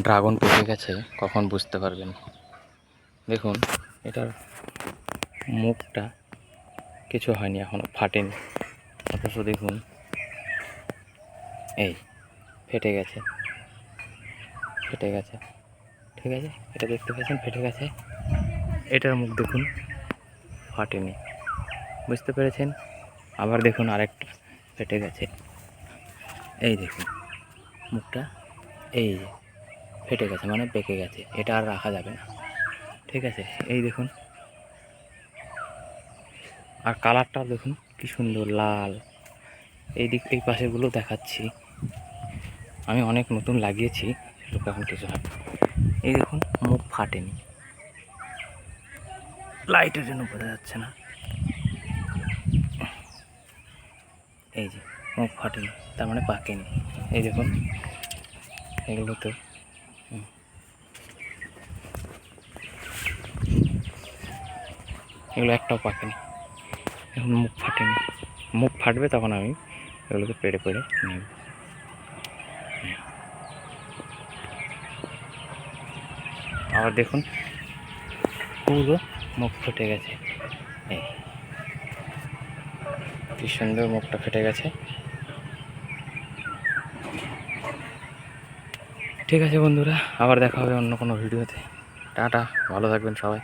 Dragon পেকে গেছে কখন বুঝতে পারবেন। দেখুন এটার মুখটা কিছু হয়নি, এখনো ফাটেনি, অথচ দেখুন এই ফেটে গেছে, ফেটে গেছে। ঠিক আছে, এটা দেখতে পাচ্ছেন ফেটে গেছে। এটার মুখ দেখুন ফাটেনি, বুঝতে পেরেছেন। আবার দেখুন আরেকটা ফেটে গেছে, এই দেখুন মুখটা এই যে ফেটে গেছে, মানে পেকে গেছে, এটা আর রাখা যাবে না। ঠিক আছে, এই দেখুন। আর কালারটা দেখুন কি সুন্দর লাল। এই পাশেগুলো দেখাচ্ছি, আমি অনেক নতুন লাগিয়েছি, সেগুলো এখন কিছু হয়। এই দেখুন মুখ ফাটেনি, লাইটের জন্য বোঝা যাচ্ছে না। এই যে মুখ ফাটেনি, তার মানে পাকেনি। এই দেখুন এগুলো তো এগুলো একটাও পাকেনি, এখন মুখ ফাটেনি। মুখ ফাটবে তখন আমি এগুলোকে পেড়ে পেড়ে নেব। আবার দেখুন পুরো মুখ ফেটে গেছে, এই কি সুন্দর মুখটা ফেটে গেছে। ঠিক আছে বন্ধুরা, আবার দেখা হবে অন্য কোনো ভিডিওতে। টাটা, ভালো থাকবেন সবাই।